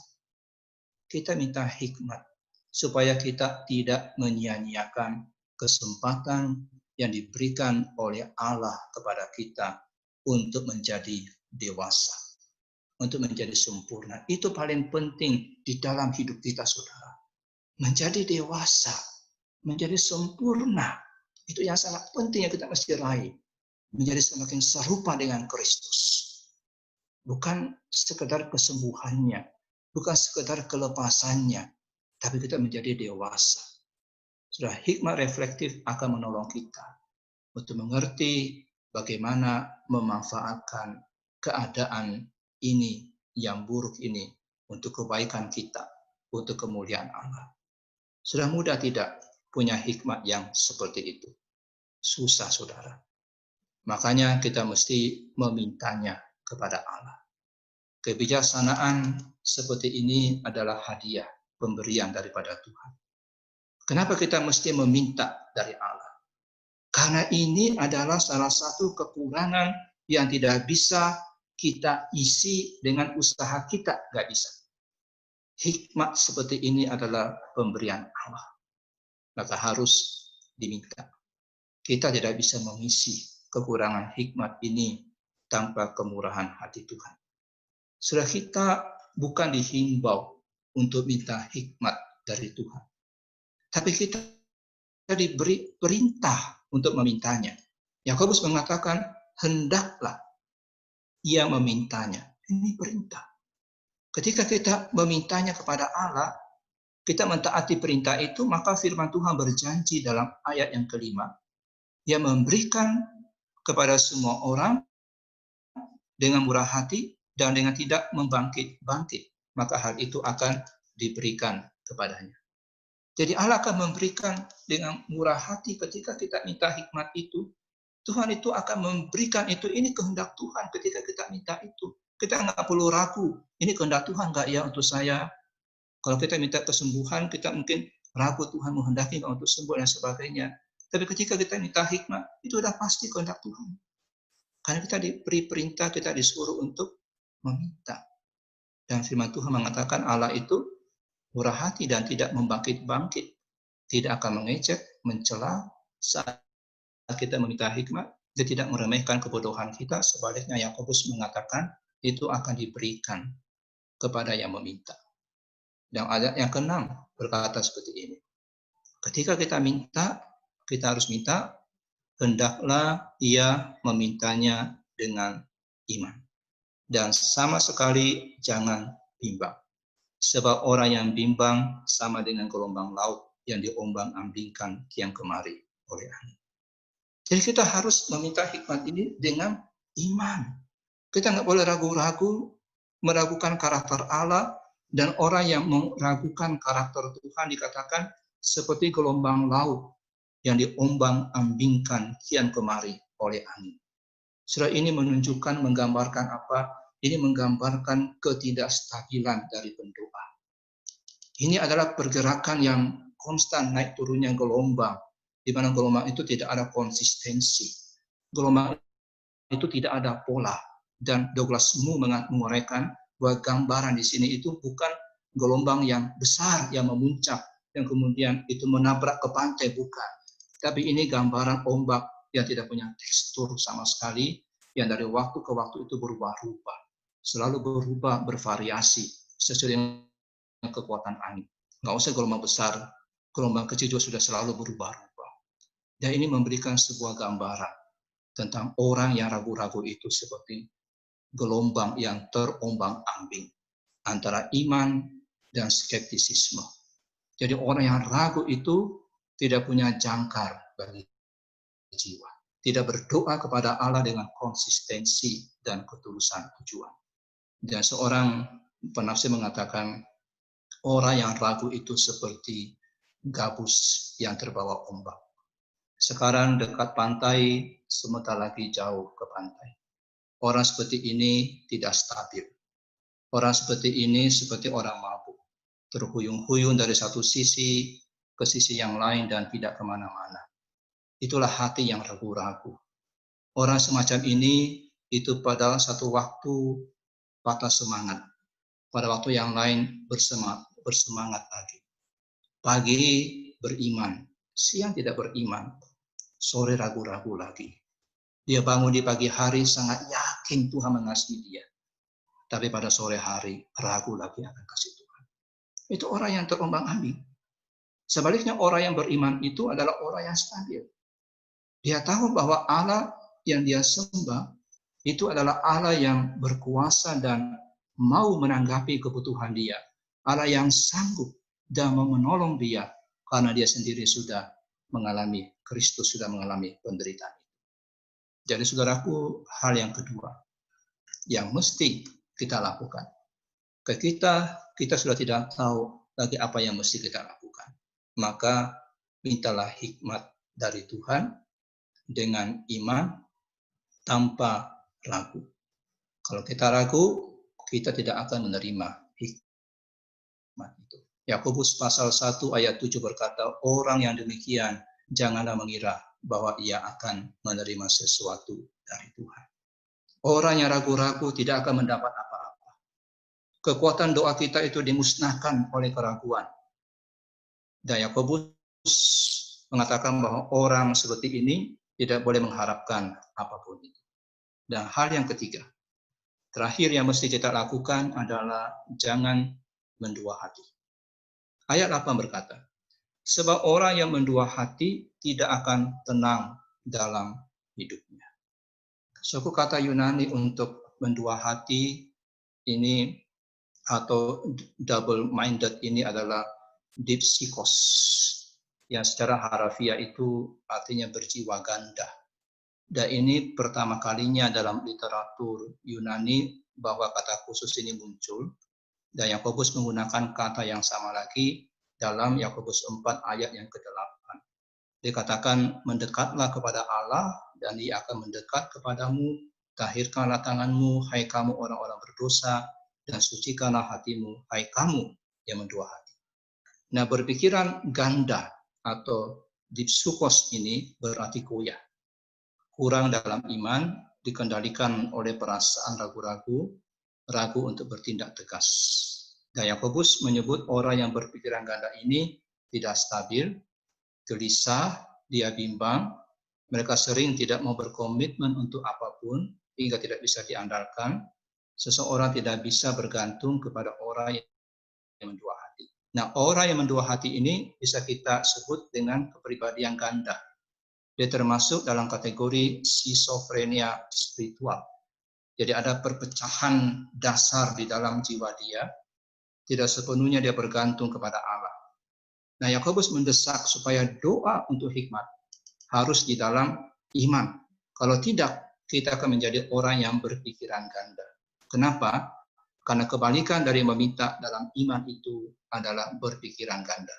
Kita minta hikmat supaya kita tidak menyia-nyiakan kesempatan yang diberikan oleh Allah kepada kita untuk menjadi dewasa, untuk menjadi sempurna. Itu paling penting di dalam hidup kita, saudara. Menjadi dewasa, menjadi sempurna. Itu yang sangat penting yang kita mesti raih. Menjadi semakin serupa dengan Kristus. Bukan sekedar kesembuhannya, bukan sekedar kelepasannya, tapi kita menjadi dewasa. Sudah hikmat reflektif akan menolong kita untuk mengerti bagaimana memanfaatkan keadaan ini yang buruk ini untuk kebaikan kita, untuk kemuliaan Allah. Sudah mudah tidak punya hikmat yang seperti itu? Susah, saudara. Makanya kita mesti memintanya kepada Allah. Kebijaksanaan seperti ini adalah hadiah, pemberian daripada Tuhan. Kenapa kita mesti meminta dari Allah? Karena ini adalah salah satu kekurangan yang tidak bisa kita isi dengan usaha kita, nggak bisa. Hikmat seperti ini adalah pemberian Allah, maka harus diminta. Kita tidak bisa mengisi kekurangan hikmat ini tanpa kemurahan hati Tuhan. Sudah kita bukan dihimbau untuk minta hikmat dari Tuhan. Tapi kita diberi perintah untuk memintanya. Yakobus mengatakan, hendaklah ia memintanya. Ini perintah. Ketika kita memintanya kepada Allah, kita mentaati perintah itu, maka firman Tuhan berjanji dalam ayat yang kelima, yang memberikan kepada semua orang dengan murah hati dan dengan tidak membangkit-bangkit, maka hal itu akan diberikan kepadanya. Jadi Allah akan memberikan dengan murah hati ketika kita minta hikmat itu. Tuhan itu akan memberikan itu. Ini kehendak Tuhan ketika kita minta itu. Kita nggak perlu ragu. Ini kehendak Tuhan nggak ya untuk saya? Kalau kita minta kesembuhan, kita mungkin ragu Tuhan menghendaki untuk sembuh dan sebagainya. Tapi ketika kita minta hikmat, itu sudah pasti kehendak Tuhan. Karena kita diberi perintah, kita disuruh untuk meminta. Dan firman Tuhan mengatakan Allah itu murah hati dan tidak membangkit-bangkit. Tidak akan mengejek, mencela saat kita meminta hikmat. Dia tidak meremehkan kebodohan kita. Sebaliknya Yakobus mengatakan itu akan diberikan kepada yang meminta. Dan ayat yang ke-6 berkata seperti ini. Ketika kita minta, kita harus minta, hendaklah ia memintanya dengan iman. Dan sama sekali jangan bimbang. Sebab orang yang bimbang sama dengan gelombang laut yang diombang-ambingkan kian kemari oleh angin. Jadi kita harus meminta hikmat ini dengan iman. Kita nggak boleh ragu-ragu, meragukan karakter Allah, dan orang yang meragukan karakter Tuhan dikatakan seperti gelombang laut yang diombang-ambingkan kian kemari oleh angin. Surah ini menunjukkan, menggambarkan apa? Ini menggambarkan ketidakstabilan dari pendoa. Ini adalah pergerakan yang konstan naik turunnya gelombang, di mana gelombang itu tidak ada konsistensi. Gelombang itu tidak ada pola. Dan Douglas Moo menguraikan bahwa gambaran di sini itu bukan gelombang yang besar yang memuncak, yang kemudian itu menabrak ke pantai, bukan. Tapi ini gambaran ombak yang tidak punya tekstur sama sekali, yang dari waktu ke waktu itu berubah-ubah. Selalu berubah, bervariasi, sesuai dengan kekuatan angin. Nggak usah gelombang besar, gelombang kecil juga sudah selalu berubah-ubah. Dan ini memberikan sebuah gambaran tentang orang yang ragu-ragu itu seperti gelombang yang terombang-ambing antara iman dan skeptisisme. Jadi orang yang ragu itu tidak punya jangkar bagi jiwa. Tidak berdoa kepada Allah dengan konsistensi dan ketulusan tujuan. Dan seorang penafsir mengatakan, orang yang ragu itu seperti gabus yang terbawa ombak. Sekarang dekat pantai, sebentar lagi jauh ke pantai. Orang seperti ini tidak stabil. Orang seperti ini seperti orang mabuk, terhuyung-huyung dari satu sisi ke sisi yang lain dan tidak kemana-mana. Itulah hati yang ragu-ragu. Orang semacam ini itu pada satu waktu patah semangat, pada waktu yang lain bersemangat lagi. Pagi beriman, siang tidak beriman, sore ragu-ragu lagi. Dia bangun di pagi hari sangat yakin Tuhan mengasihi dia. Tapi pada sore hari ragu lagi akan kasih Tuhan. Itu orang yang terombang-ambing. Sebaliknya orang yang beriman itu adalah orang yang stabil. Dia tahu bahwa Allah yang dia sembah itu adalah Allah yang berkuasa dan mau menanggapi kebutuhan dia. Allah yang sanggup dan mau menolong dia karena dia sendiri sudah mengalami, Kristus sudah mengalami penderitaan. Jadi saudaraku, hal yang kedua yang mesti kita lakukan. Kita sudah tidak tahu lagi apa yang mesti kita lakukan. Maka mintalah hikmat dari Tuhan dengan iman tanpa ragu. Kalau kita ragu, kita tidak akan menerima hikmat itu. Yakobus pasal 1 ayat 7 berkata, orang yang demikian janganlah mengira bahwa ia akan menerima sesuatu dari Tuhan. Orang yang ragu-ragu tidak akan mendapat apa-apa. Kekuatan doa kita itu dimusnahkan oleh keraguan. Dan Yakobus mengatakan bahwa orang seperti ini tidak boleh mengharapkan apapun itu. Dan hal yang ketiga, terakhir yang mesti kita lakukan adalah jangan mendua hati. Ayat 8 berkata, sebab orang yang mendua hati tidak akan tenang dalam hidupnya. Suku kata Yunani untuk mendua hati ini atau double-minded ini adalah dipsikos, yang secara harafiah itu artinya berjiwa ganda. Dan ini pertama kalinya dalam literatur Yunani bahwa kata khusus ini muncul. Dan Yakobus menggunakan kata yang sama lagi dalam Yakobus 4 ayat yang ke-8. Dikatakan, mendekatlah kepada Allah dan Dia akan mendekat kepadamu. Tahirkanlah tanganmu, hai kamu orang-orang berdosa, dan sucikanlah hatimu, hai kamu yang mendua hati. Nah, berpikiran ganda atau dipsukos ini berarti goyah. Kurang dalam iman, dikendalikan oleh perasaan ragu-ragu, ragu untuk bertindak tegas. Dan Yakobus menyebut orang yang berpikiran ganda ini tidak stabil, gelisah, dia bimbang, mereka sering tidak mau berkomitmen untuk apapun, hingga tidak bisa diandalkan. Seseorang tidak bisa bergantung kepada orang yang mendua hati. Nah, orang yang mendua hati ini bisa kita sebut dengan kepribadian ganda. Dia termasuk dalam kategori skizofrenia spiritual. Jadi ada perpecahan dasar di dalam jiwa dia, tidak sepenuhnya dia bergantung kepada Allah. Nah, Yakobus mendesak supaya doa untuk hikmat harus di dalam iman. Kalau tidak, kita akan menjadi orang yang berpikiran ganda. Kenapa? Karena kebalikan dari meminta dalam iman itu adalah berpikiran ganda.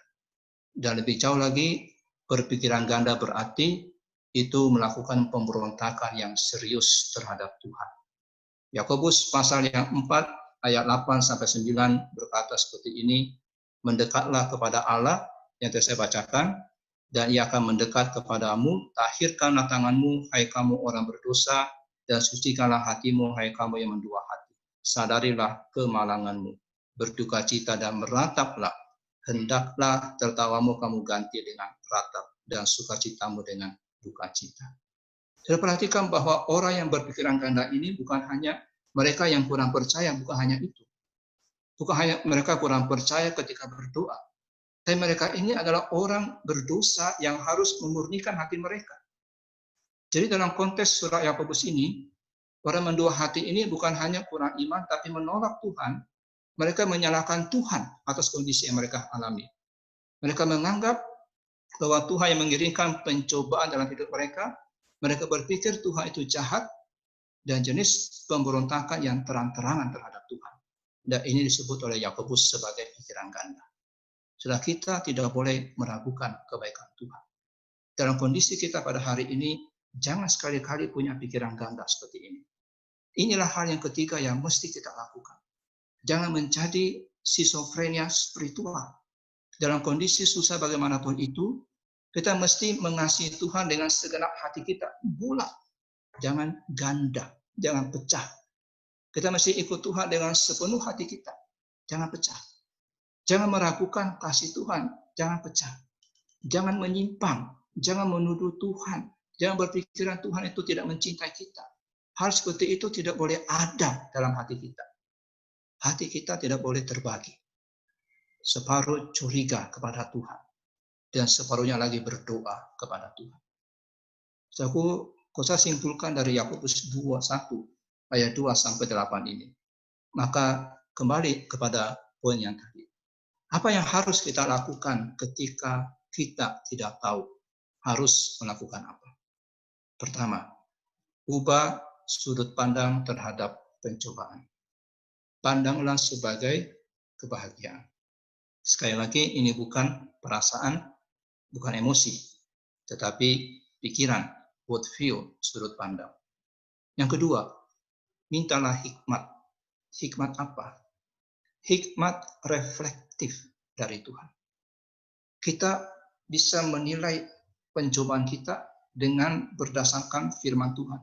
Dan lebih jauh lagi, berpikiran ganda berarti itu melakukan pemberontakan yang serius terhadap Tuhan. Yakobus pasal yang 4 ayat 8 sampai 9 berkata seperti ini, mendekatlah kepada Allah yang tadi saya bacakan, dan Ia akan mendekat kepadamu, tahirkanlah tanganmu, hai kamu orang berdosa, dan sucikanlah hatimu, hai kamu yang mendua hati. Sadarilah kemalanganmu, berduka cita dan merataplah, hendaklah tertawamu kamu ganti dengan ratap, dan sukacitamu dengan duka cita. Saya perhatikan bahwa orang yang berpikiran ganda ini bukan hanya mereka yang kurang percaya, bukan hanya itu. Bukan hanya mereka kurang percaya ketika berdoa. Tapi mereka ini adalah orang berdosa yang harus memurnikan hati mereka. Jadi dalam konteks surat Yakobus ini, orang mendua hati ini bukan hanya kurang iman, tapi menolak Tuhan. Mereka menyalahkan Tuhan atas kondisi yang mereka alami. Mereka menganggap bahwa Tuhan yang mengirimkan pencobaan dalam hidup mereka, mereka berpikir Tuhan itu jahat dan jenis pemberontakan yang terang-terangan terhadap Tuhan. Dan ini disebut oleh Yakobus sebagai pikiran ganda. Sudah kita tidak boleh meragukan kebaikan Tuhan. Dalam kondisi kita pada hari ini, jangan sekali-kali punya pikiran ganda seperti ini. Inilah hal yang ketiga yang mesti kita lakukan. Jangan menjadi schizofrenia spiritual. Dalam kondisi susah bagaimanapun itu, kita mesti mengasihi Tuhan dengan segenap hati kita. Bulat. Jangan ganda. Jangan pecah. Kita mesti ikut Tuhan dengan sepenuh hati kita. Jangan pecah. Jangan meragukan kasih Tuhan. Jangan pecah. Jangan menyimpang. Jangan menuduh Tuhan. Jangan berpikiran Tuhan itu tidak mencintai kita. Hal seperti itu tidak boleh ada dalam hati kita. Hati kita tidak boleh terbagi. Separuh curiga kepada Tuhan. Dan separuhnya lagi berdoa kepada Tuhan. Aku saya simpulkan dari Yakobus 2:1 ayat 2 sampai 8 ini. Maka kembali kepada poin yang tadi. Apa yang harus kita lakukan ketika kita tidak tahu harus melakukan apa? Pertama, ubah sudut pandang terhadap pencobaan. Pandanglah sebagai kebahagiaan. Sekali lagi, ini bukan perasaan, bukan emosi, tetapi pikiran, worldview, sudut pandang. Yang kedua, mintalah hikmat. Hikmat apa? Hikmat reflektif dari Tuhan. Kita bisa menilai pencobaan kita dengan berdasarkan firman Tuhan.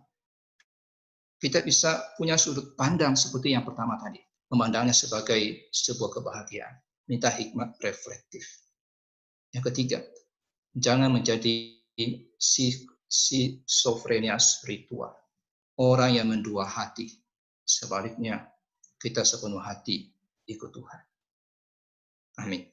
Kita bisa punya sudut pandang seperti yang pertama tadi. Memandangnya sebagai sebuah kebahagiaan. Minta hikmat reflektif. Yang ketiga, jangan menjadi schizofrenia spiritual. Orang yang mendua hati. Sebaliknya, kita sepenuh hati ikut Tuhan. Amin.